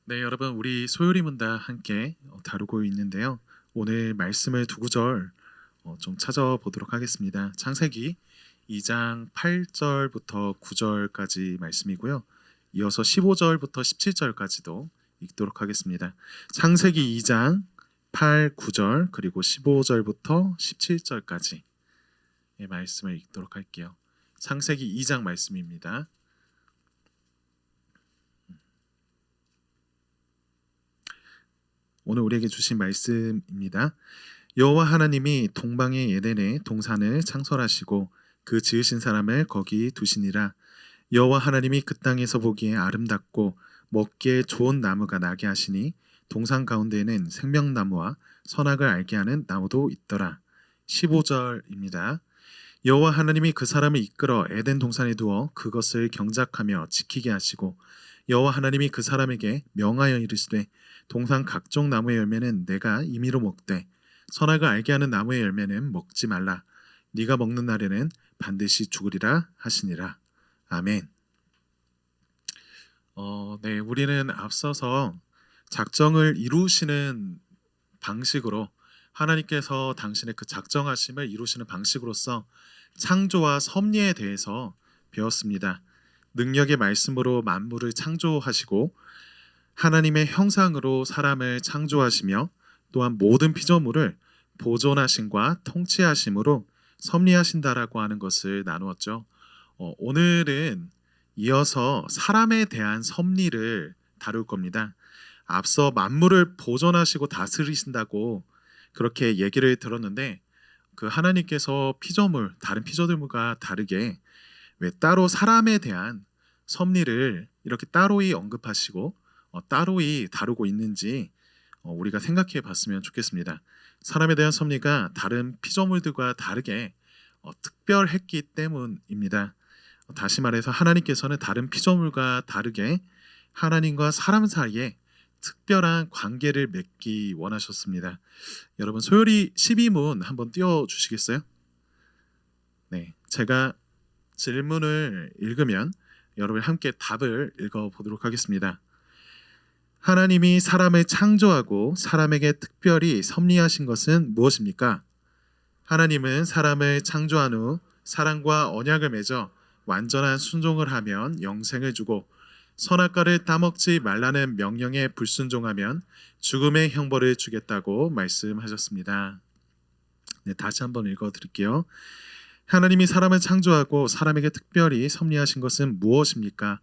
네, 여러분 우리 소요리 문답 함께 다루고 있는데요. 오늘 말씀을 두 구절 좀 찾아보도록 하겠습니다. 창세기 2장 8절부터 9절까지 말씀이고요. 이어서 15절부터 17절까지도 읽도록 하겠습니다. 창세기 2장 8, 9절 그리고 15절부터 17절까지의 말씀을 읽도록 할게요. 창세기 2장 말씀입니다. 오늘 우리에게 주신 말씀입니다. 여호와 하나님이 동방의 에덴에 동산을 창설하시고 그 지으신 사람을 거기 두시니라. 여호와 하나님이 그 땅에서 보기에 아름답고 먹기에 좋은 나무가 나게 하시니 동산 가운데에는 생명나무와 선악을 알게 하는 나무도 있더라. 15절입니다. 여호와 하나님이 그 사람을 이끌어 에덴 동산에 두어 그것을 경작하며 지키게 하시고 여호와 하나님이 그 사람에게 명하여 이르시되 동산 각종 나무의 열매는 내가 임의로 먹되 선악을 알게 하는 나무의 열매는 먹지 말라. 네가 먹는 날에는 반드시 죽으리라 하시니라. 아멘. 네, 우리는 앞서서 작정을 이루시는 방식으로 하나님께서 당신의 그 작정하심을 이루시는 방식으로서 창조와 섭리에 대해서 배웠습니다. 능력의 말씀으로 만물을 창조하시고 하나님의 형상으로 사람을 창조하시며 또한 모든 피조물을 보존하심과 통치하심으로 섭리하신다라고 하는 것을 나누었죠. 오늘은 이어서 사람에 대한 섭리를 다룰 겁니다. 앞서 만물을 보존하시고 다스리신다고 그렇게 얘기를 들었는데 그 하나님께서 피조물, 다른 피조물과 다르게 왜 따로 사람에 대한 섭리를 이렇게 따로이 언급하시고 따로이 다루고 있는지 우리가 생각해 봤으면 좋겠습니다. 사람에 대한 섭리가 다른 피조물들과 다르게 특별했기 때문입니다. 다시 말해서 하나님께서는 다른 피조물과 다르게 하나님과 사람 사이에 특별한 관계를 맺기 원하셨습니다. 여러분 소요리 12문 한번 띄워주시겠어요? 네, 제가 질문을 읽으면 여러분 함께 답을 읽어보도록 하겠습니다. 하나님이 사람을 창조하고 사람에게 특별히 섭리하신 것은 무엇입니까? 하나님은 사람을 창조한 후 사랑과 언약을 맺어 완전한 순종을 하면 영생을 주고 선악과를 따먹지 말라는 명령에 불순종하면 죽음의 형벌을 주겠다고 말씀하셨습니다. 네, 다시 한번 읽어드릴게요. 하나님이 사람을 창조하고 사람에게 특별히 섭리하신 것은 무엇입니까?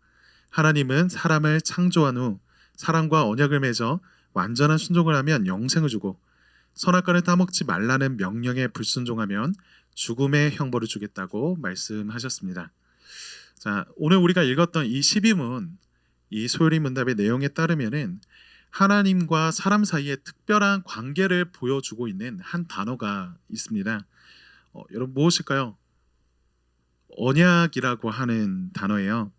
하나님은 사람을 창조한 후 사랑과 언약을 맺어 완전한 순종을 하면 영생을 주고 선악과를 따먹지 말라는 명령에 불순종하면 죽음의 형벌을 주겠다고 말씀하셨습니다. 자, 오늘 우리가 읽었던 이 12문, 이 소요리 문답의 내용에 따르면은 하나님과 사람 사이에 특별한 관계를 보여주고 있는 한 단어가 있습니다. 여러분 무엇일까요? 언약이라고 하는 단어예요.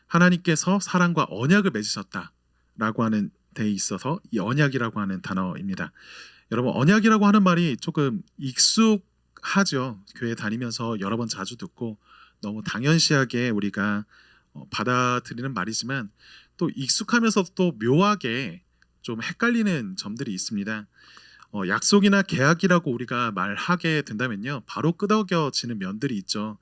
하나님께서 사람과 언약을 맺으셨다라고 하는 데 있어서 이 언약이라고 하는 단어입니다. 여러분 언약이라고 하는 말이 조금 익숙하죠. 교회 다니면서 여러 번 자주 듣고 너무 당연시하게 우리가 받아들이는 말이지만 또 익숙하면서 또 묘하게 좀 헷갈리는 점들이 있습니다. 약속이나 계약이라고 우리가 말하게 된다면요 바로 끄덕여지는 면들이 있죠.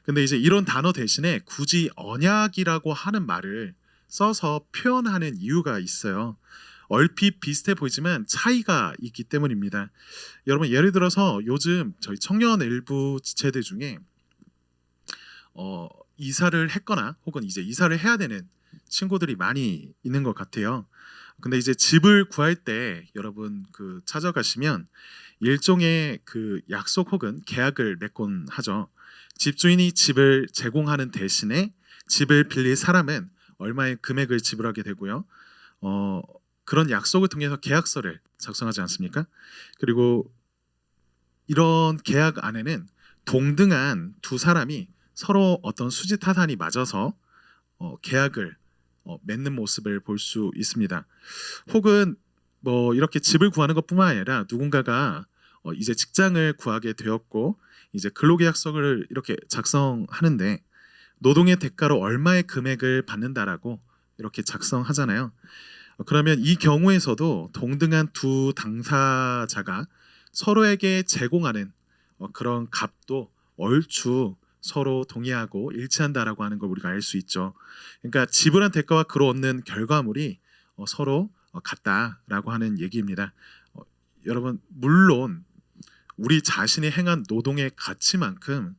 근데 이제 이런 단어 대신에 굳이 언약이라고 하는 말을 써서 표현하는 이유가 있어요. 얼핏 비슷해 보이지만 차이가 있기 때문입니다. 여러분 예를 들어서 요즘 저희 청년 일부 지체들 중에 이사를 했거나 혹은 이제 이사를 해야 되는 친구들이 많이 있는 것 같아요. 근데 이제 집을 구할 때 여러분 그 찾아가시면 일종의 그 약속 혹은 계약을 맺곤 하죠. 집주인이 집을 제공하는 대신에 집을 빌릴 사람은 얼마의 금액을 지불하게 되고요. 그런 약속을 통해서 계약서를 작성하지 않습니까? 그리고 이런 계약 안에는 동등한 두 사람이 서로 어떤 수지 타산이 맞아서 계약을 맺는 모습을 볼 수 있습니다. 혹은 뭐 이렇게 집을 구하는 것뿐만 아니라 누군가가 이제 직장을 구하게 되었고 이제 근로계약서를 이렇게 작성하는데 노동의 대가로 얼마의 금액을 받는다라고 이렇게 작성하잖아요. 그러면 이 경우에서도 동등한 두 당사자가 서로에게 제공하는 그런 값도 얼추 서로 동의하고 일치한다라고 하는 걸 우리가 알 수 있죠. 그러니까 지불한 대가와 그로 얻는 결과물이 서로 같다라고 하는 얘기입니다. 여러분 물론 우리 자신이 행한 노동의 가치만큼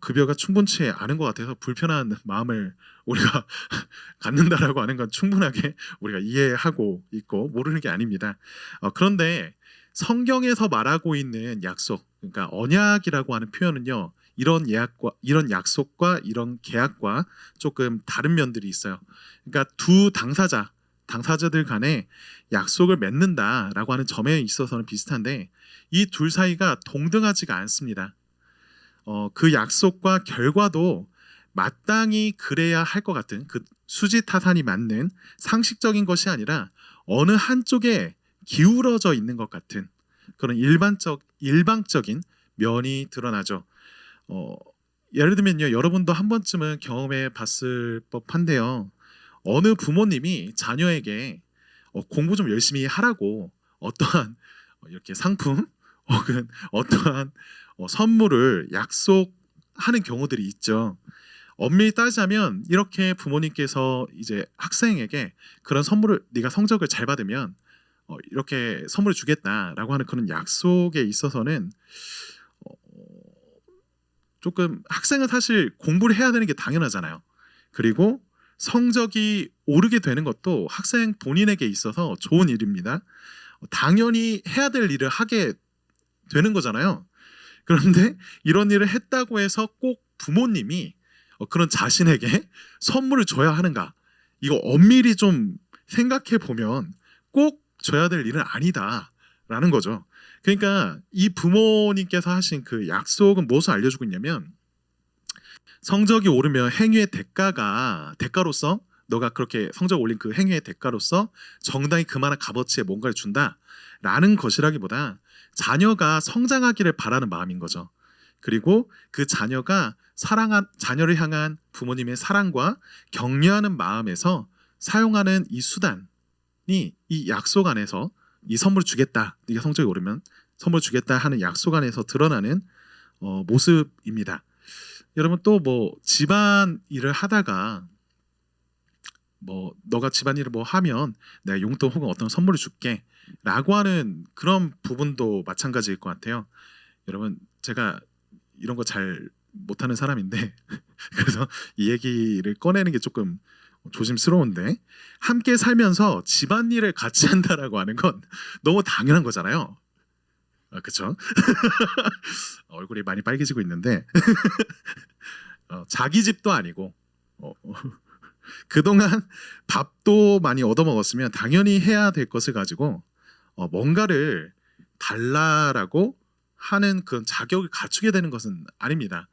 급여가 충분치 않은 것 같아서 불편한 마음을 우리가 갖는다라고 하는 건 충분하게 우리가 이해하고 있고 모르는 게 아닙니다. 그런데 성경에서 말하고 있는 약속, 그러니까 언약이라고 하는 표현은요, 이런 약속과 이런 계약과 조금 다른 면들이 있어요. 그러니까 두 당사자들 간에 약속을 맺는다라고 하는 점에 있어서는 비슷한데 이 둘 사이가 동등하지가 않습니다. 그 약속과 결과도 마땅히 그래야 할 것 같은 그 수지타산이 맞는 상식적인 것이 아니라 어느 한쪽에 기울어져 있는 것 같은 그런 일방적인 면이 드러나죠. 예를 들면요, 여러분도 한 번쯤은 경험해 봤을 법한데요. 어느 부모님이 자녀에게 공부 좀 열심히 하라고 어떠한 이렇게 상품 혹은 어떠한 선물을 약속하는 경우들이 있죠. 엄밀히 따지자면 이렇게 부모님께서 이제 학생에게 그런 선물을 네가 성적을 잘 받으면 이렇게 선물을 주겠다라고 하는 그런 약속에 있어서는 어, 조금 학생은 사실 공부를 해야 되는 게 당연하잖아요. 그리고 성적이 오르게 되는 것도 학생 본인에게 있어서 좋은 일입니다. 당연히 해야 될 일을 하게 되는 거잖아요. 그런데 이런 일을 했다고 해서 꼭 부모님이 그런 자신에게 선물을 줘야 하는가? 이거 엄밀히 좀 생각해 보면 꼭 줘야 될 일은 아니다라는 거죠. 그러니까 이 부모님께서 하신 그 약속은 무엇을 알려주고 있냐면 성적이 오르면 행위의 대가로서 너가 그렇게 성적 올린 그 행위의 대가로서 정당히 그만한 값어치의 뭔가를 준다라는 것이라기보다 자녀가 성장하기를 바라는 마음인 거죠. 그리고 그 자녀를 향한 부모님의 사랑과 격려하는 마음에서 사용하는 이 수단이 이 약속 안에서 이 선물 주겠다, 네가 성적이 오르면 선물 주겠다 하는 약속 안에서 드러나는 모습입니다. 여러분 또 뭐 집안 일을 하다가 뭐 너가 집안일을 뭐 하면 내가 용돈 혹은 어떤 선물을 줄게 라고 하는 그런 부분도 마찬가지일 것 같아요. 여러분 제가 이런 거 잘 못하는 사람인데 그래서 이 얘기를 꺼내는 게 조금 조심스러운데 함께 살면서 집안일을 같이 한다라고 하는 건 너무 당연한 거잖아요. 그렇죠? 얼굴이 많이 빨개지고 있는데 자기 집도 아니고 그동안 밥도 많이 얻어먹었으면 당연히 해야 될 것을 가지고 뭔가를 달라라고 하는 그런 자격을 갖추게 되는 것은 아닙니다.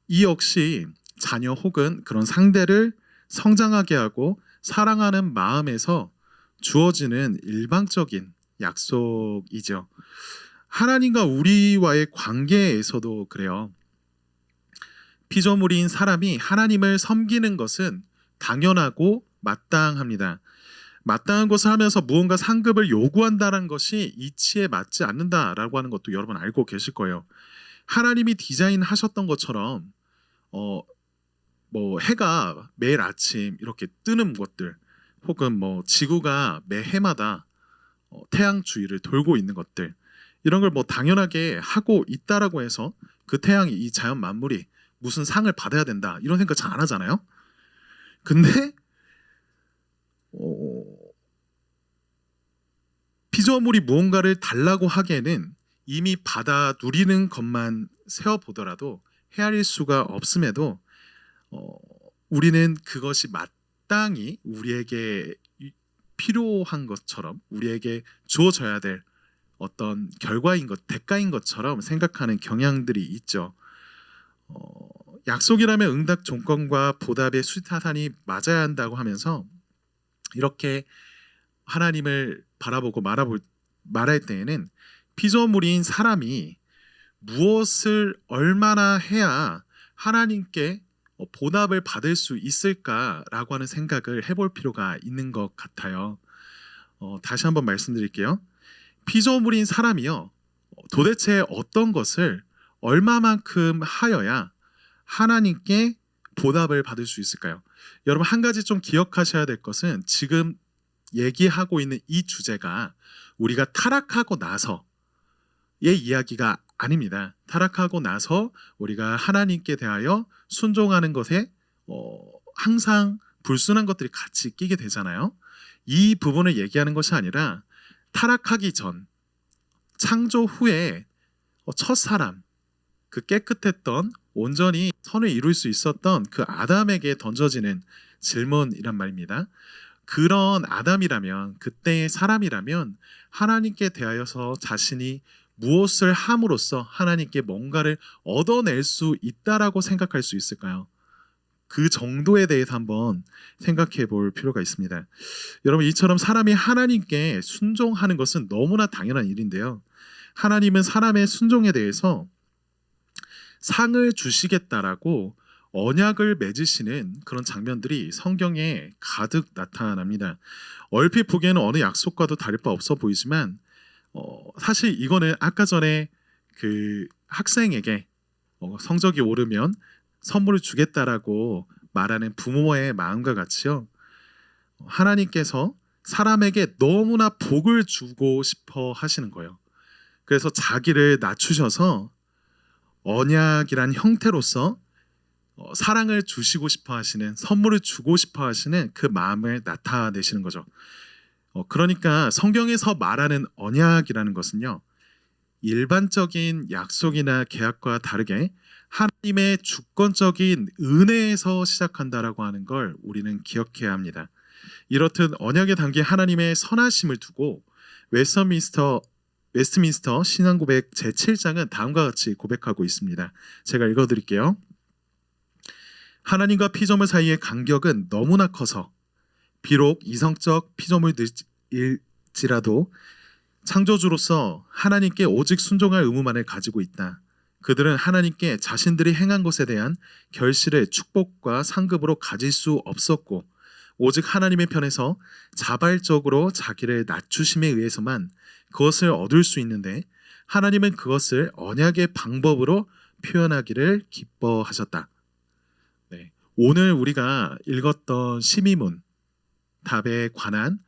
이 역시 자녀 혹은 그런 상대를 성장하게 하고 사랑하는 마음에서 주어지는 일방적인 약속이죠. 하나님과 우리와의 관계에서도 그래요. 피조물인 사람이 하나님을 섬기는 것은 당연하고 마땅합니다. 마땅한 것을 하면서 무언가 상급을 요구한다는 것이 이치에 맞지 않는다라고 하는 것도 여러분 알고 계실 거예요. 하나님이 디자인하셨던 것처럼 뭐 해가 매일 아침 이렇게 뜨는 것들 혹은 뭐 지구가 매 해마다 태양 주위를 돌고 있는 것들 이런 걸 뭐 당연하게 하고 있다라고 해서 그 태양이 이 자연 만물이 무슨 상을 받아야 된다 이런 생각 잘 안 하잖아요. 근데 피조물이 무언가를 달라고 하기에는 이미 받아 누리는 것만 세어보더라도 헤아릴 수가 없음에도 우리는 그것이 마땅히 우리에게 필요한 것처럼 우리에게 주어져야 될 어떤 결과인 것, 대가인 것처럼 생각하는 경향들이 있죠. 약속이라면 응답 조건과 보답의 수타산이 맞아야 한다고 하면서 이렇게 하나님을 바라보고 말할 때에는 피조물인 사람이 무엇을 얼마나 해야 하나님께 보답을 받을 수 있을까라고 하는 생각을 해볼 필요가 있는 것 같아요. 다시 한번 말씀드릴게요. 피조물인 사람이요, 도대체 어떤 것을 얼마만큼 하여야 하나님께 보답을 받을 수 있을까요? 여러분, 한 가지 좀 기억하셔야 될 것은 지금 얘기하고 있는 이 주제가 우리가 타락하고 나서의 이야기가 아닙니다. 타락하고 나서 우리가 하나님께 대하여 순종하는 것에 항상 불순한 것들이 같이 끼게 되잖아요. 이 부분을 얘기하는 것이 아니라 타락하기 전, 창조 후에 첫 사람, 그 깨끗했던 온전히 선을 이룰 수 있었던 그 아담에게 던져지는 질문이란 말입니다. 그런 아담이라면, 그때의 사람이라면 하나님께 대하여서 자신이 무엇을 함으로써 하나님께 뭔가를 얻어낼 수 있다라고 생각할 수 있을까요? 그 정도에 대해서 한번 생각해 볼 필요가 있습니다. 여러분, 이처럼 사람이 하나님께 순종하는 것은 너무나 당연한 일인데요. 하나님은 사람의 순종에 대해서 상을 주시겠다라고 언약을 맺으시는 그런 장면들이 성경에 가득 나타납니다. 얼핏 보기에는 어느 약속과도 다를 바 없어 보이지만 사실 이거는 아까 전에 그 학생에게 성적이 오르면 선물을 주겠다라고 말하는 부모의 마음과 같이요, 하나님께서 사람에게 너무나 복을 주고 싶어 하시는 거예요. 그래서 자기를 낮추셔서 언약이란 형태로서 사랑을 주시고 싶어 하시는, 선물을 주고 싶어 하시는 그 마음을 나타내시는 거죠. 그러니까 성경에서 말하는 언약이라는 것은요, 일반적인 약속이나 계약과 다르게 하나님의 주권적인 은혜에서 시작한다라고 하는 걸 우리는 기억해야 합니다. 이렇듯 언약에 담긴 하나님의 선하심을 두고 웨스트민스터 신앙고백 제7장은 다음과 같이 고백하고 있습니다. 제가 읽어드릴게요. 하나님과 피조물 사이의 간격은 너무나 커서 비록 이성적 피조물들일지라도 창조주로서 하나님께 오직 순종할 의무만을 가지고 있다. 그들은 하나님께 자신들이 행한 것에 대한 결실을 축복과 상급으로 가질 수 없었고 오직 하나님의 편에서 자발적으로 자기를 낮추심에 의해서만 그것을 얻을 수 있는데 하나님은 그것을 언약의 방법으로 표현하기를 기뻐하셨다. 네. 오늘 우리가 읽었던 시미문 답에 관한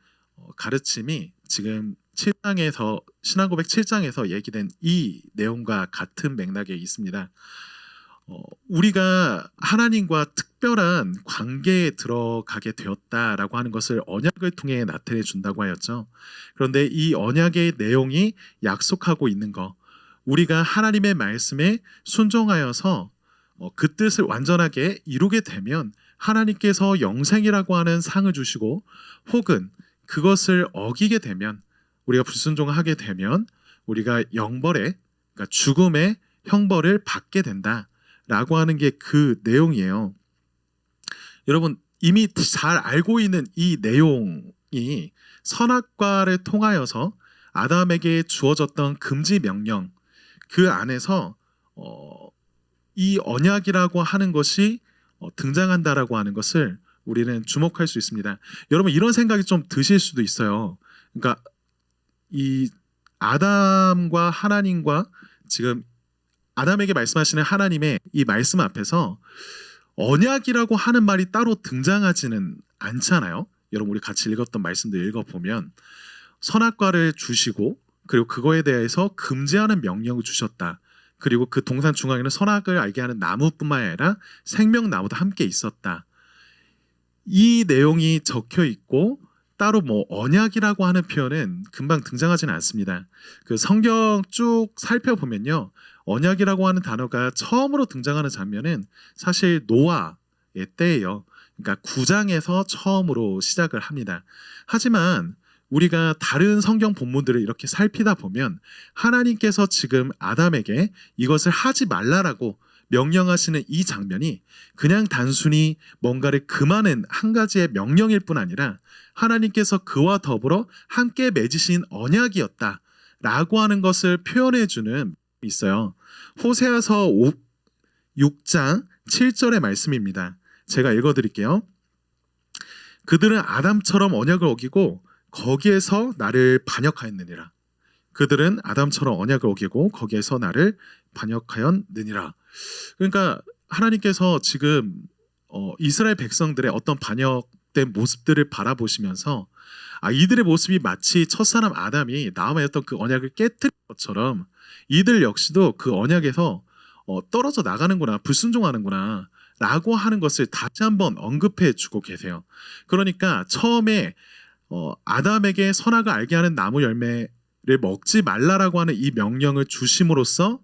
가르침이 지금 7장에서 신앙고백 7장에서 얘기된 이 내용과 같은 맥락에 있습니다. 우리가 하나님과 특별한 관계에 들어가게 되었다라고 하는 것을 언약을 통해 나타내 준다고 하였죠. 그런데 이 언약의 내용이 약속하고 있는 것, 우리가 하나님의 말씀에 순종하여서 그 뜻을 완전하게 이루게 되면 하나님께서 영생이라고 하는 상을 주시고, 혹은 그것을 어기게 되면, 우리가 불순종하게 되면 우리가 영벌의, 그러니까 죽음의 형벌을 받게 된다라고 하는 게 그 내용이에요. 여러분, 이미 잘 알고 있는 이 내용이 선악과를 통하여서 아담에게 주어졌던 금지 명령, 그 안에서 이 언약이라고 하는 것이 등장한다라고 하는 것을 우리는 주목할 수 있습니다. 여러분, 이런 생각이 좀 드실 수도 있어요. 그러니까 이 아담과 하나님과, 지금 아담에게 말씀하시는 하나님의 이 말씀 앞에서 언약이라고 하는 말이 따로 등장하지는 않잖아요. 여러분, 우리 같이 읽었던 말씀도 읽어보면 선악과를 주시고, 그리고 그거에 대해서 금지하는 명령을 주셨다. 그리고 그 동산 중앙에는 선악을 알게 하는 나무뿐만 아니라 생명나무도 함께 있었다. 이 내용이 적혀 있고 따로 뭐 언약이라고 하는 표현은 금방 등장하지는 않습니다. 그 성경 쭉 살펴보면요, 언약이라고 하는 단어가 처음으로 등장하는 장면은 사실 노아의 때예요. 그러니까 9장에서 처음으로 시작을 합니다. 하지만 우리가 다른 성경 본문들을 이렇게 살피다 보면 하나님께서 지금 아담에게 이것을 하지 말라라고 명령하시는 이 장면이 그냥 단순히 뭔가를 금하는 한 가지의 명령일 뿐 아니라 하나님께서 그와 더불어 함께 맺으신 언약이었다라고 하는 것을 표현해 주는 있어요. 호세아서 6장 7절의 말씀입니다. 제가 읽어드릴게요. 그들은 아담처럼 언약을 어기고 거기에서 나를 반역하였느니라. 그들은 아담처럼 언약을 어기고 거기에서 나를 반역하였느니라. 그러니까 하나님께서 지금 이스라엘 백성들의 어떤 반역된 모습들을 바라보시면서 이들의 모습이 마치 첫사람 아담이 나와 였던 그 언약을 깨뜨린 것처럼 이들 역시도 그 언약에서 떨어져 나가는구나, 불순종하는구나 라고 하는 것을 다시 한번 언급해 주고 계세요. 그러니까 처음에 아담에게 선악을 알게 하는 나무 열매를 먹지 말라라고 하는 이 명령을 주심으로써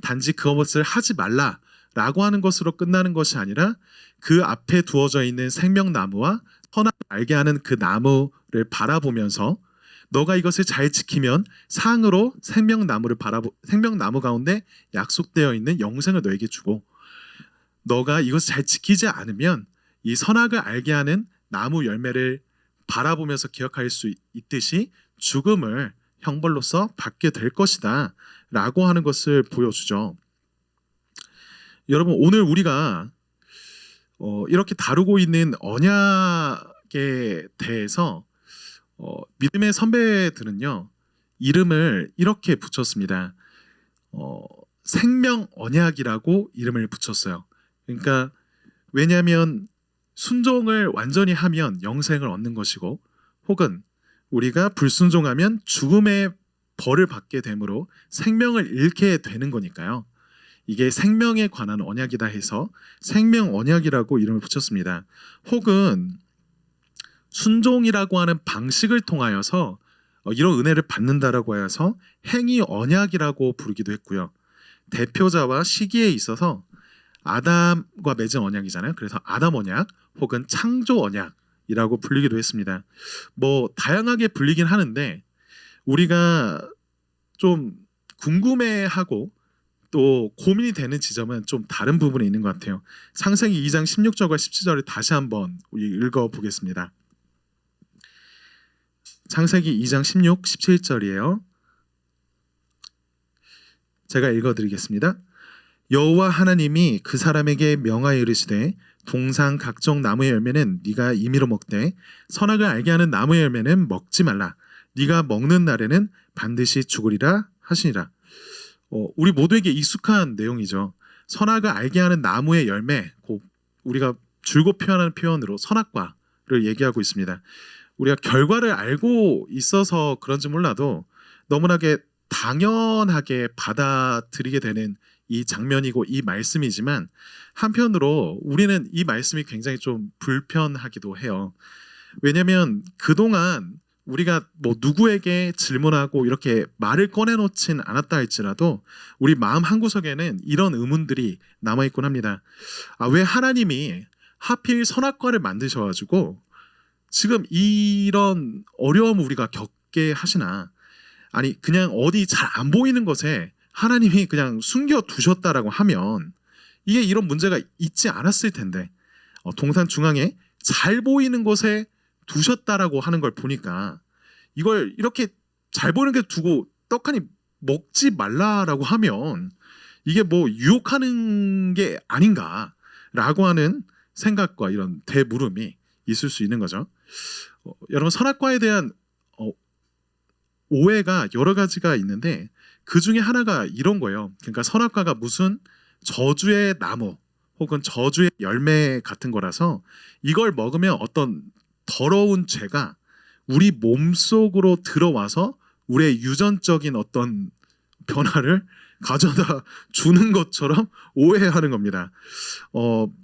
단지 그것을 하지 말라라고 하는 것으로 끝나는 것이 아니라 그 앞에 두어져 있는 생명나무와 선악을 알게 하는 그 나무를 바라보면서 너가 이것을 잘 지키면 상으로 생명나무 가운데 약속되어 있는 영생을 너에게 주고, 너가 이것을 잘 지키지 않으면 이 선악을 알게 하는 나무 열매를 바라보면서 기억할 수 있듯이 죽음을 형벌로서 받게 될 것이다 라고 하는 것을 보여주죠. 여러분, 오늘 우리가 이렇게 다루고 있는 언약에 대해서 믿음의 선배들은요, 이름을 이렇게 붙였습니다. 생명 언약이라고 이름을 붙였어요. 그러니까 왜냐하면 순종을 완전히 하면 영생을 얻는 것이고, 혹은 우리가 불순종하면 죽음의 벌을 받게 되므로 생명을 잃게 되는 거니까요. 이게 생명에 관한 언약이다 해서 생명 언약이라고 이름을 붙였습니다. 혹은 순종이라고 하는 방식을 통하여서 이런 은혜를 받는다라고 하여서 행위 언약이라고 부르기도 했고요. 대표자와 시기에 있어서 아담과 맺은 언약이잖아요. 그래서 아담 언약 혹은 창조 언약이라고 불리기도 했습니다. 뭐 다양하게 불리긴 하는데 우리가 좀 궁금해하고 또 고민이 되는 지점은 좀 다른 부분이 있는 것 같아요. 창세기 2장 16절과 17절을 다시 한번 우리 읽어보겠습니다. 창세기 2장 16, 17절이에요. 제가 읽어드리겠습니다. 여호와 하나님이 그 사람에게 명하여 이르시되 동상 각종 나무의 열매는 네가 임의로 먹되 선악을 알게 하는 나무의 열매는 먹지 말라. 네가 먹는 날에는 반드시 죽으리라 하시니라. 우리 모두에게 익숙한 내용이죠. 선악을 알게 하는 나무의 열매, 우리가 줄곧 표현하는 표현으로 선악과를 얘기하고 있습니다. 우리가 결과를 알고 있어서 그런지 몰라도 너무나게 당연하게 받아들이게 되는 이 장면이고 이 말씀이지만, 한편으로 우리는 이 말씀이 굉장히 좀 불편하기도 해요. 왜냐하면 그동안 우리가 뭐 누구에게 질문하고 이렇게 말을 꺼내놓진 않았다 할지라도 우리 마음 한구석에는 이런 의문들이 남아있곤 합니다. 왜 하나님이 하필 선악과를 만드셔가지고 지금 이런 어려움을 우리가 겪게 하시나? 아니 그냥 어디 잘 안 보이는 것에 하나님이 그냥 숨겨두셨다라고 하면 이게 이런 문제가 있지 않았을 텐데, 동산 중앙에 잘 보이는 곳에 두셨다라고 하는 걸 보니까 이걸 이렇게 잘 보이는 게 두고 떡하니 먹지 말라라고 하면 이게 뭐 유혹하는 게 아닌가라고 하는 생각과 이런 대물음이 있을 수 있는 거죠. 여러분, 선악과에 대한 오해가 여러 가지가 있는데 그 중에 하나가 이런 거예요. 그러니까 선악과가 무슨 저주의 나무 혹은 저주의 열매 같은 거라서 이걸 먹으면 어떤 더러운 죄가 우리 몸속으로 들어와서 우리의 유전적인 어떤 변화를 가져다 주는 것처럼 오해하는 겁니다.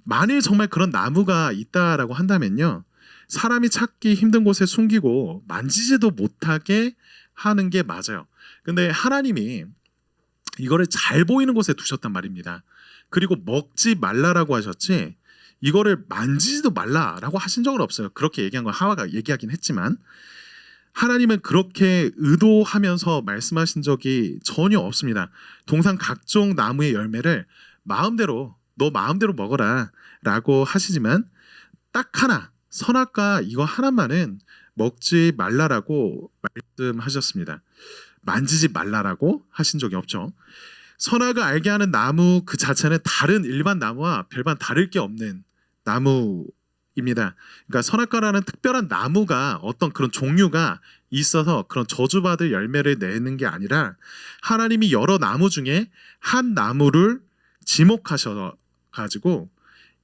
만일 정말 그런 나무가 있다라고 한다면요, 사람이 찾기 힘든 곳에 숨기고 만지지도 못하게 하는 게 맞아요. 근데 하나님이 이거를 잘 보이는 곳에 두셨단 말입니다. 그리고 먹지 말라라고 하셨지 이거를 만지지도 말라라고 하신 적은 없어요. 그렇게 얘기한 건 하와가 얘기하긴 했지만 하나님은 그렇게 의도하면서 말씀하신 적이 전혀 없습니다. 동상 각종 나무의 열매를 너 마음대로 먹어라 라고 하시지만 딱 하나, 선악과 이거 하나만은 먹지 말라라고 말씀하셨습니다. 만지지 말라라고 하신 적이 없죠. 선악을 알게 하는 나무 그 자체는 다른 일반 나무와 별반 다를 게 없는 나무입니다. 그러니까 선악과라는 특별한 나무가 어떤 그런 종류가 있어서 그런 저주받을 열매를 내는 게 아니라 하나님이 여러 나무 중에 한 나무를 지목하셔 가지고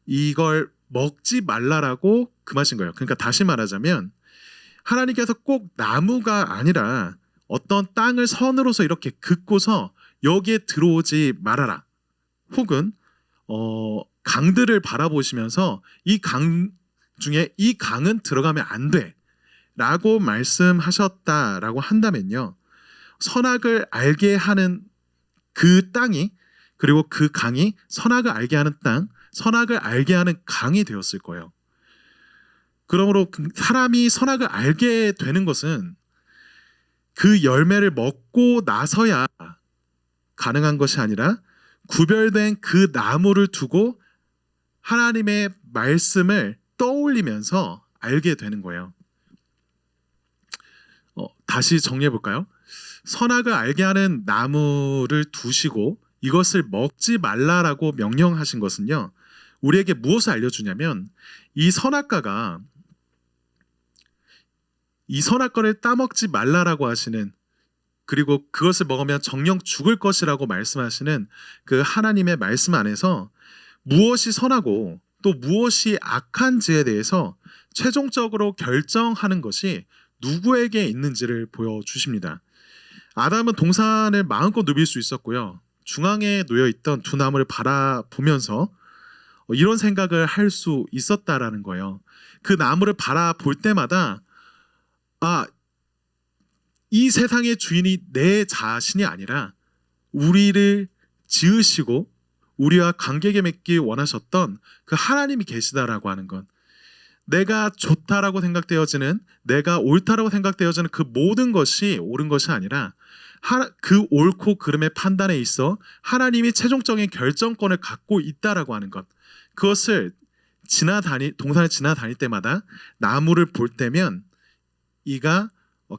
이걸 먹지 말라라고 금하신 거예요. 그러니까 다시 말하자면 하나님께서 꼭 나무가 아니라 어떤 땅을 선으로서 이렇게 긋고서 여기에 들어오지 말아라. 혹은 강들을 바라보시면서 이 강 중에 이 강은 들어가면 안 돼. 라고 말씀하셨다라고 한다면요. 선악을 알게 하는 그 땅이 그리고 그 강이 선악을 알게 하는 땅, 선악을 알게 하는 강이 되었을 거예요. 그러므로 사람이 선악을 알게 되는 것은 그 열매를 먹고 나서야 가능한 것이 아니라 구별된 그 나무를 두고 하나님의 말씀을 떠올리면서 알게 되는 거예요. 다시 정리해 볼까요? 선악을 알게 하는 나무를 두시고 이것을 먹지 말라라고 명령하신 것은요. 우리에게 무엇을 알려주냐면 이 선악과를 따먹지 말라라고 하시는 그리고 그것을 먹으면 정령 죽을 것이라고 말씀하시는 그 하나님의 말씀 안에서 무엇이 선하고 또 무엇이 악한지에 대해서 최종적으로 결정하는 것이 누구에게 있는지를 보여주십니다. 아담은 동산을 마음껏 누빌 수 있었고요. 중앙에 놓여있던 두 나무를 바라보면서 이런 생각을 할 수 있었다라는 거예요. 그 나무를 바라볼 때마다 이 세상의 주인이 내 자신이 아니라 우리를 지으시고 우리와 관계를 맺기 원하셨던 그 하나님이 계시다라고 하는 것. 내가 좋다라고 생각되어지는 내가 옳다라고 생각되어지는 그 모든 것이 옳은 것이 아니라 그 옳고 그름의 판단에 있어 하나님이 최종적인 결정권을 갖고 있다라고 하는 것. 그것을 동산을 지나다닐 때마다 나무를 볼 때면 이가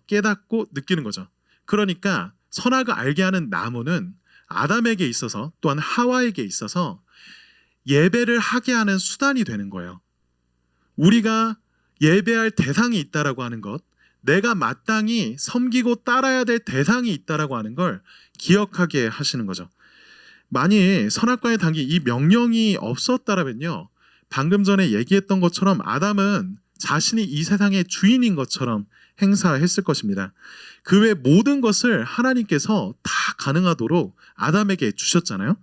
깨닫고 느끼는 거죠. 그러니까 선악을 알게 하는 나무는 아담에게 있어서 또한 하와에게 있어서 예배를 하게 하는 수단이 되는 거예요. 우리가 예배할 대상이 있다라고 하는 것, 내가 마땅히 섬기고 따라야 될 대상이 있다라고 하는 걸 기억하게 하시는 거죠. 만일 선악과에 담긴 이 명령이 없었다라면요, 방금 전에 얘기했던 것처럼 아담은 자신이 이 세상의 주인인 것처럼 행사했을 것입니다. 그 외 모든 것을 하나님께서 다 가능하도록 아담에게 주셨잖아요.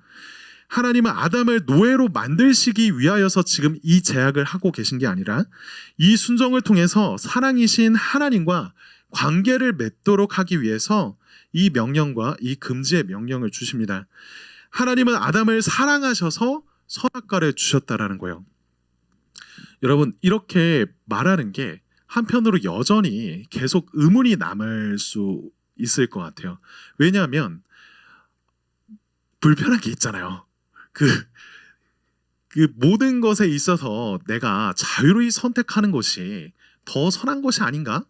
하나님은 아담을 노예로 만드시기 위하여서 지금 이 제약을 하고 계신 게 아니라 이 순종을 통해서 사랑이신 하나님과 관계를 맺도록 하기 위해서 이 명령과 이 금지의 명령을 주십니다. 하나님은 아담을 사랑하셔서 선악과를 주셨다라는 거예요. 여러분, 이렇게 말하는 게 한편으로 여전히 계속 의문이 남을 수 있을 것 같아요. 왜냐하면 불편한 게 있잖아요. 그 모든 것에 있어서 내가 자유로이 선택하는 것이 더 선한 것이 아닌가?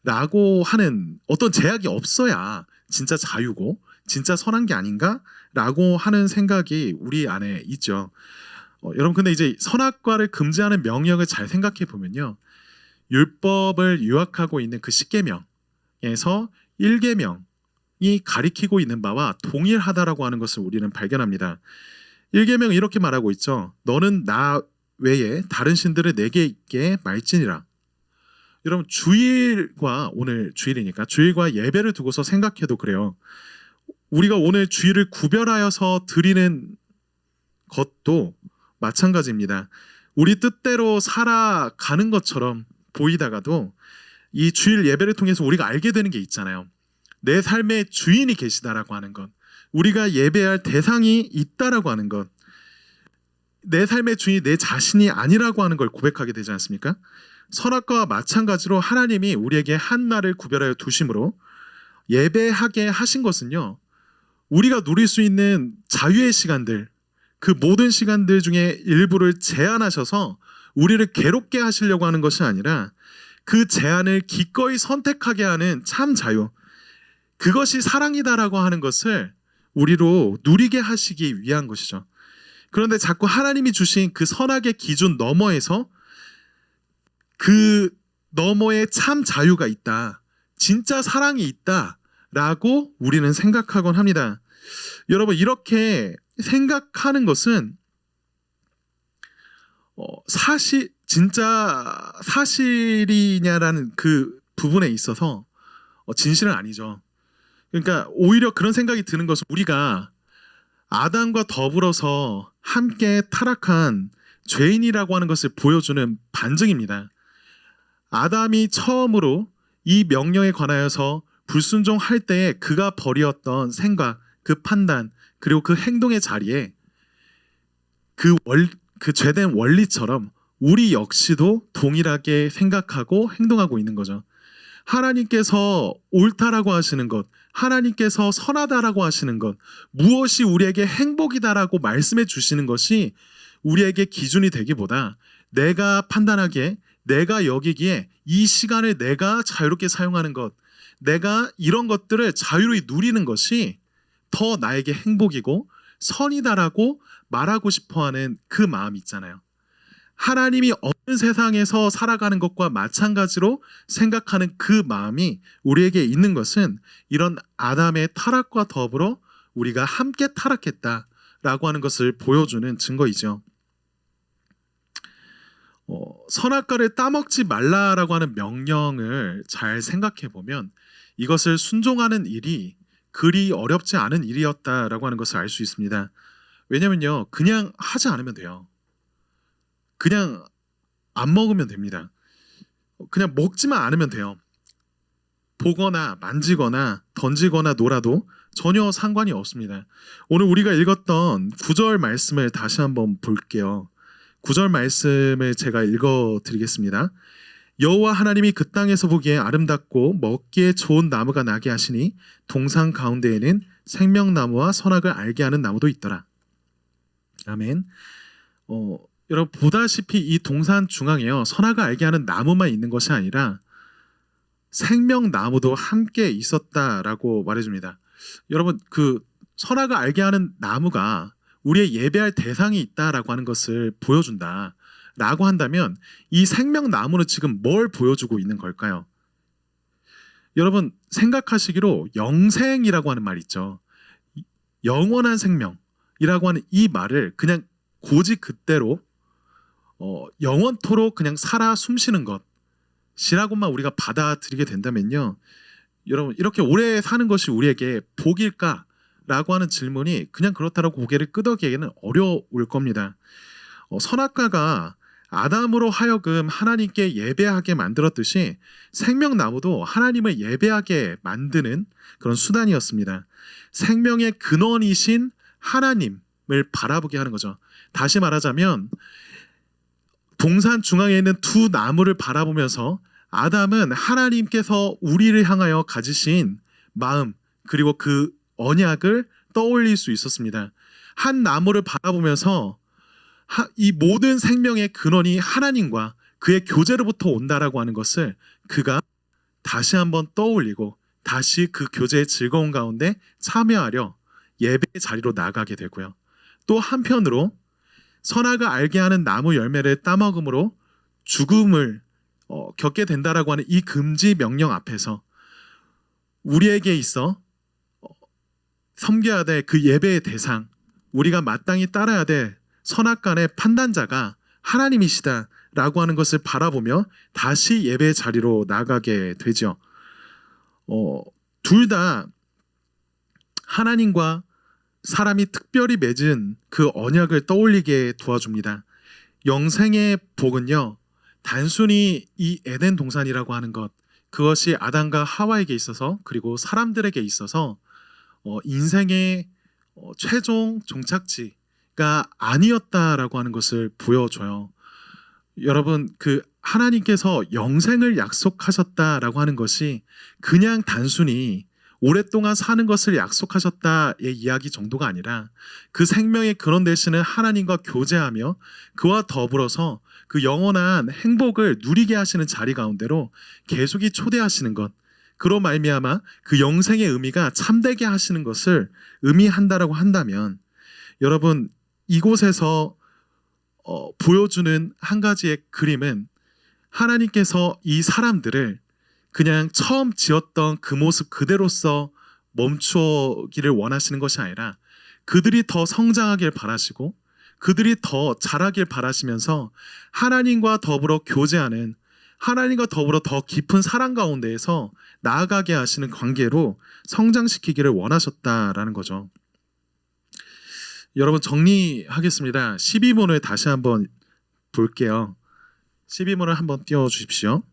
라고 하는 어떤 제약이 없어야 진짜 자유고 진짜 선한 게 아닌가? 라고 하는 생각이 우리 안에 있죠. 여러분, 근데 이제 선악과를 금지하는 명령을 잘 생각해 보면요, 율법을 요약하고 있는 그 10계명에서 1계명이 가리키고 있는 바와 동일하다라고 하는 것을 우리는 발견합니다. 1계명은 이렇게 말하고 있죠. 너는 나 외에 다른 신들을 내게 있게 말지니라. 여러분, 주일과 오늘 주일이니까 주일과 예배를 두고서 생각해도 그래요. 우리가 오늘 주일을 구별하여서 드리는 것도 마찬가지입니다. 우리 뜻대로 살아가는 것처럼 보이다가도 이 주일 예배를 통해서 우리가 알게 되는 게 있잖아요. 내 삶의 주인이 계시다라고 하는 것, 우리가 예배할 대상이 있다라고 하는 것, 내 삶의 주인이 내 자신이 아니라고 하는 걸 고백하게 되지 않습니까? 선악과와 마찬가지로 하나님이 우리에게 한 날을 구별하여 두심으로 예배하게 하신 것은요, 우리가 누릴 수 있는 자유의 시간들, 그 모든 시간들 중에 일부를 제한하셔서 우리를 괴롭게 하시려고 하는 것이 아니라 그 제한을 기꺼이 선택하게 하는 참 자유, 그것이 사랑이다라고 하는 것을 우리로 누리게 하시기 위한 것이죠. 그런데 자꾸 하나님이 주신 그 선악의 기준 너머에서 그 너머에 참 자유가 있다, 진짜 사랑이 있다라고 우리는 생각하곤 합니다. 여러분, 이렇게 생각하는 것은 진짜 사실이냐라는 그 부분에 있어서 진실은 아니죠. 그러니까 오히려 그런 생각이 드는 것은 우리가 아담과 더불어서 함께 타락한 죄인이라고 하는 것을 보여주는 반증입니다. 아담이 처음으로 이 명령에 관하여서 불순종할 때에 그가 벌이었던 생각, 그 판단, 그리고 그 행동의 자리에 그 죄된 원리처럼 우리 역시도 동일하게 생각하고 행동하고 있는 거죠. 하나님께서 옳다라고 하시는 것, 하나님께서 선하다라고 하시는 것, 무엇이 우리에게 행복이다라고 말씀해 주시는 것이 우리에게 기준이 되기보다 내가 판단하기에, 내가 여기기에 이 시간을 내가 자유롭게 사용하는 것, 내가 이런 것들을 자유로이 누리는 것이 더 나에게 행복이고 선이다라고 말하고 싶어하는 그 마음 있잖아요. 하나님이 없는 세상에서 살아가는 것과 마찬가지로 생각하는 그 마음이 우리에게 있는 것은 이런 아담의 타락과 더불어 우리가 함께 타락했다라고 하는 것을 보여주는 증거이죠. 선악과를 따먹지 말라라고 하는 명령을 잘 생각해 보면 이것을 순종하는 일이 그리 어렵지 않은 일이었다라고 하는 것을 알 수 있습니다. 왜냐면요, 그냥 하지 않으면 돼요. 그냥 안 먹으면 됩니다. 그냥 먹지만 않으면 돼요. 보거나 만지거나 던지거나 놀아도 전혀 상관이 없습니다. 오늘 우리가 읽었던 9절 말씀을 다시 한번 볼게요. 9절 말씀을 제가 읽어드리겠습니다. 여호와 하나님이 그 땅에서 보기에 아름답고 먹기에 좋은 나무가 나게 하시니 동산 가운데에는 생명나무와 선악을 알게 하는 나무도 있더라. 아멘. 여러분 보다시피 이 동산 중앙에요, 선악을 알게 하는 나무만 있는 것이 아니라 생명나무도 함께 있었다라고 말해줍니다. 여러분, 그 선악을 알게 하는 나무가 우리의 예배할 대상이 있다라고 하는 것을 보여준다라고 한다면 이 생명나무는 지금 뭘 보여주고 있는 걸까요? 여러분 생각하시기로 영생이라고 하는 말 있죠. 영원한 생명이라고 하는 이 말을 그냥 고지 그대로 영원토록 그냥 살아 숨쉬는 것이라고만 우리가 받아들이게 된다면요, 여러분 이렇게 오래 사는 것이 우리에게 복일까? 라고 하는 질문이 그냥 그렇다라고 고개를 끄덕이기에는 어려울 겁니다. 선악과가 아담으로 하여금 하나님께 예배하게 만들었듯이 생명나무도 하나님을 예배하게 만드는 그런 수단이었습니다. 생명의 근원이신 하나님을 바라보게 하는 거죠. 다시 말하자면 동산 중앙에 있는 두 나무를 바라보면서 아담은 하나님께서 우리를 향하여 가지신 마음, 그리고 그 언약을 떠올릴 수 있었습니다. 한 나무를 바라보면서 이 모든 생명의 근원이 하나님과 그의 교제로부터 온다라고 하는 것을 그가 다시 한번 떠올리고 다시 그 교제의 즐거운 가운데 참여하려 예배의 자리로 나가게 되고요. 또 한편으로 선악을 알게 하는 나무 열매를 따먹음으로 죽음을 겪게 된다라고 하는 이 금지 명령 앞에서 우리에게 있어 섬겨야 될 그 예배의 대상, 우리가 마땅히 따라야 될 선악간의 판단자가 하나님이시다라고 하는 것을 바라보며 다시 예배의 자리로 나가게 되죠. 둘 다 하나님과 사람이 특별히 맺은 그 언약을 떠올리게 도와줍니다. 영생의 복은요, 단순히 이 에덴 동산이라고 하는 것, 그것이 아담과 하와에게 있어서 그리고 사람들에게 있어서 인생의 최종 종착지가 아니었다라고 하는 것을 보여줘요. 여러분, 그 하나님께서 영생을 약속하셨다라고 하는 것이 그냥 단순히 오랫동안 사는 것을 약속하셨다의 이야기 정도가 아니라 그 생명의 근원 되시는 하나님과 교제하며 그와 더불어서 그 영원한 행복을 누리게 하시는 자리 가운데로 계속이 초대하시는 것, 그로 말미암아 그 영생의 의미가 참되게 하시는 것을 의미한다라고 한다면, 여러분 이곳에서 보여주는 한 가지의 그림은 하나님께서 이 사람들을 그냥 처음 지었던 그 모습 그대로서 멈추기를 원하시는 것이 아니라 그들이 더 성장하길 바라시고 그들이 더 자라길 바라시면서 하나님과 더불어 교제하는, 하나님과 더불어 더 깊은 사랑 가운데에서 나아가게 하시는 관계로 성장시키기를 원하셨다라는 거죠. 여러분 정리하겠습니다. 12문을 다시 한번 볼게요. 12문을 한번 띄워주십시오.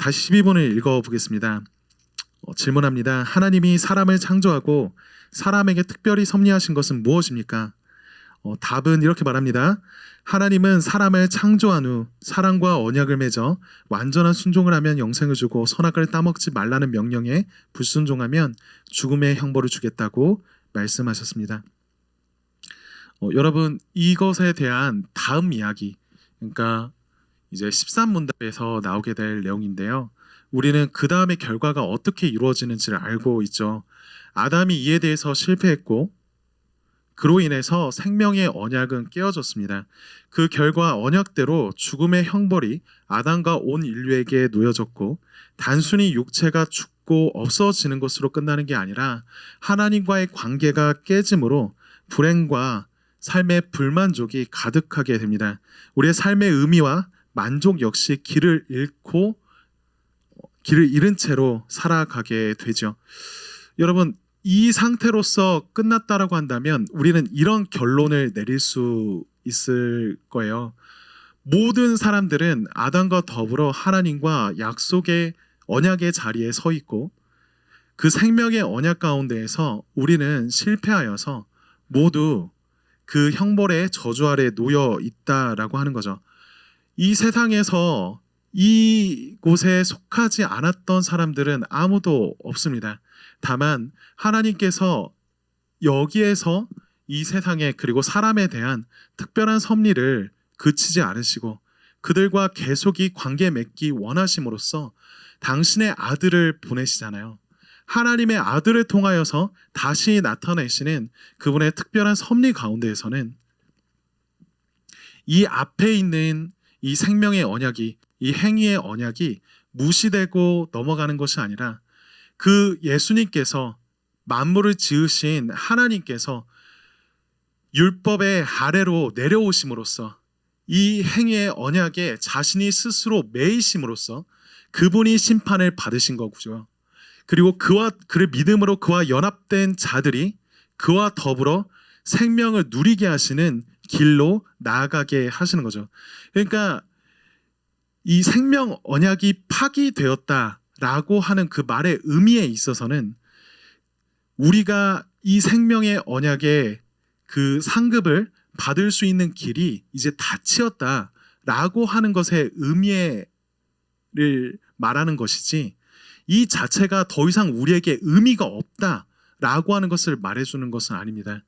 다시 12문을 읽어보겠습니다. 질문합니다. 하나님이 사람을 창조하고 사람에게 특별히 섭리하신 것은 무엇입니까? 답은 이렇게 말합니다. 하나님은 사람을 창조한 후 사랑과 언약을 맺어 완전한 순종을 하면 영생을 주고 선악을 따먹지 말라는 명령에 불순종하면 죽음의 형벌을 주겠다고 말씀하셨습니다. 여러분 이것에 대한 다음 이야기, 그러니까 이제 13문답에서 나오게 될 내용인데요. 우리는 그 다음의 결과가 어떻게 이루어지는지를 알고 있죠. 아담이 이에 대해서 실패했고 그로 인해서 생명의 언약은 깨어졌습니다. 그 결과 언약대로 죽음의 형벌이 아담과 온 인류에게 놓여졌고 단순히 육체가 죽고 없어지는 것으로 끝나는 게 아니라 하나님과의 관계가 깨짐으로 불행과 삶의 불만족이 가득하게 됩니다. 우리의 삶의 의미와 만족 역시 길을 잃은 채로 살아가게 되죠. 여러분 이 상태로서 끝났다라고 한다면 우리는 이런 결론을 내릴 수 있을 거예요. 모든 사람들은 아담과 더불어 하나님과 약속의 언약의 자리에 서 있고 그 생명의 언약 가운데에서 우리는 실패하여서 모두 그 형벌의 저주 아래 놓여 있다라고 하는 거죠. 이 세상에서 이곳에 속하지 않았던 사람들은 아무도 없습니다. 다만 하나님께서 여기에서 이 세상에 그리고 사람에 대한 특별한 섭리를 그치지 않으시고 그들과 계속이 관계 맺기 원하심으로써 당신의 아들을 보내시잖아요. 하나님의 아들을 통하여서 다시 나타내시는 그분의 특별한 섭리 가운데에서는 이 앞에 있는 이 생명의 언약이, 이 행위의 언약이 무시되고 넘어가는 것이 아니라 그 예수님께서 만물을 지으신 하나님께서 율법의 아래로 내려오심으로써 이 행위의 언약에 자신이 스스로 매이심으로써 그분이 심판을 받으신 거고요. 그리고 그를 믿음으로 그와 연합된 자들이 그와 더불어 생명을 누리게 하시는 길로 나아가게 하시는 거죠. 그러니까 이 생명 언약이 파기되었다라고 하는 그 말의 의미에 있어서는 우리가 이 생명의 언약의 그 상급을 받을 수 있는 길이 이제 닫히었다라고 하는 것의 의미를 말하는 것이지, 이 자체가 더 이상 우리에게 의미가 없다라고 하는 것을 말해주는 것은 아닙니다.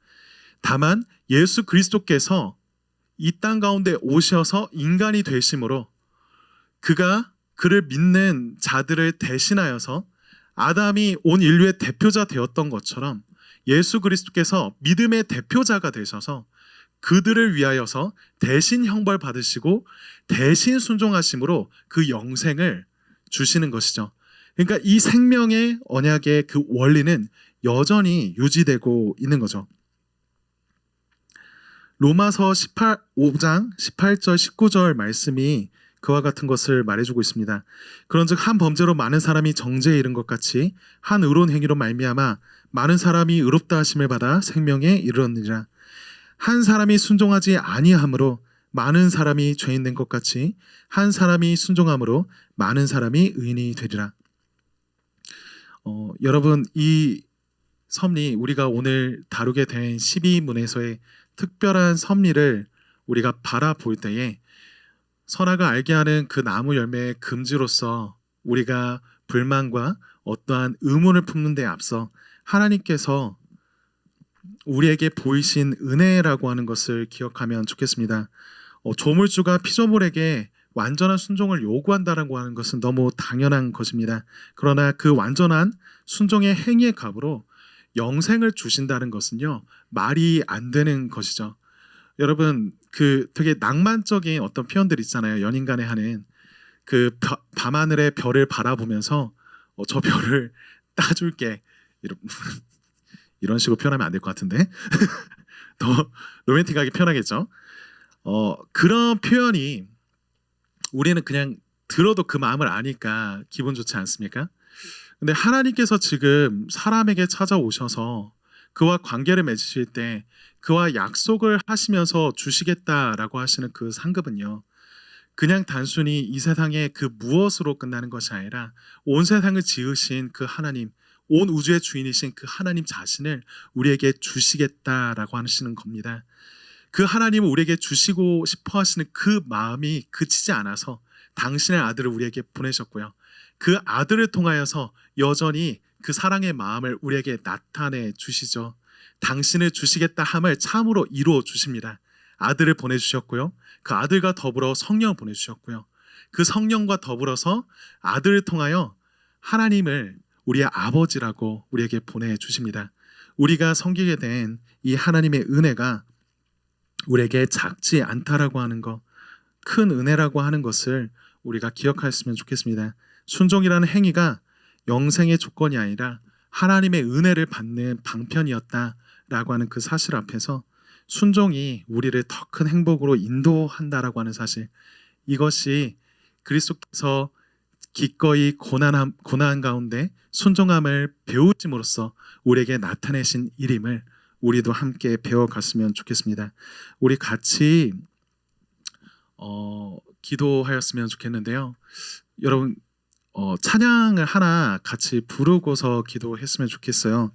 다만 예수 그리스도께서 이 땅 가운데 오셔서 인간이 되심으로 그가 그를 믿는 자들을 대신하여서 아담이 온 인류의 대표자 되었던 것처럼 예수 그리스도께서 믿음의 대표자가 되셔서 그들을 위하여서 대신 형벌 받으시고 대신 순종하심으로 그 영생을 주시는 것이죠. 그러니까 이 생명의 언약의 그 원리는 여전히 유지되고 있는 거죠. 로마서 5장 18절 19절 말씀이 그와 같은 것을 말해주고 있습니다. 그런즉 한 범죄로 많은 사람이 정죄에 이른 것 같이 한 의로운 행위로 말미암아 많은 사람이 의롭다 하심을 받아 생명에 이르렀느니라. 한 사람이 순종하지 아니함으로 많은 사람이 죄인 된 것 같이 한 사람이 순종함으로 많은 사람이 의인이 되리라. 여러분 이 섭리, 우리가 오늘 다루게 된 12문에서의 특별한 섭리를 우리가 바라볼 때에 선악을 알게 하는 그 나무 열매의 금지로서 우리가 불만과 어떠한 의문을 품는 데 앞서 하나님께서 우리에게 보이신 은혜라고 하는 것을 기억하면 좋겠습니다. 조물주가 피조물에게 완전한 순종을 요구한다라고 하는 것은 너무 당연한 것입니다. 그러나 그 완전한 순종의 행위의 값으로 영생을 주신다는 것은요, 말이 안 되는 것이죠. 여러분, 그 되게 낭만적인 어떤 표현들 있잖아요. 연인 간에 하는 그 밤하늘의 별을 바라보면서 저 별을 따줄게, 이런 이런 식으로 표현하면 안 될 것 같은데 더 로맨틱하게 표현하겠죠. 그런 표현이 우리는 그냥 들어도 그 마음을 아니까 기분 좋지 않습니까? 근데 하나님께서 지금 사람에게 찾아오셔서 그와 관계를 맺으실 때 그와 약속을 하시면서 주시겠다라고 하시는 그 상급은요, 그냥 단순히 이 세상의 그 무엇으로 끝나는 것이 아니라 온 세상을 지으신 그 하나님, 온 우주의 주인이신 그 하나님 자신을 우리에게 주시겠다라고 하시는 겁니다. 그 하나님을 우리에게 주시고 싶어 하시는 그 마음이 그치지 않아서 당신의 아들을 우리에게 보내셨고요. 그 아들을 통하여서 여전히 그 사랑의 마음을 우리에게 나타내 주시죠. 당신을 주시겠다 함을 참으로 이루어 주십니다. 아들을 보내주셨고요. 그 아들과 더불어 성령을 보내주셨고요. 그 성령과 더불어서 아들을 통하여 하나님을 우리의 아버지라고 우리에게 보내주십니다. 우리가 섬기게 된 이 하나님의 은혜가 우리에게 작지 않다라고 하는 것, 큰 은혜라고 하는 것을 우리가 기억하였으면 좋겠습니다. 순종이라는 행위가 영생의 조건이 아니라 하나님의 은혜를 받는 방편이었다라고 하는 그 사실 앞에서 순종이 우리를 더 큰 행복으로 인도한다라고 하는 사실, 이것이 그리스도께서 기꺼이 고난 가운데 순종함을 배우심으로써 우리에게 나타내신 일임을 우리도 함께 배워갔으면 좋겠습니다. 우리 같이 기도하였으면 좋겠는데요. 여러분, 찬양을 하나 같이 부르고서 기도했으면 좋겠어요.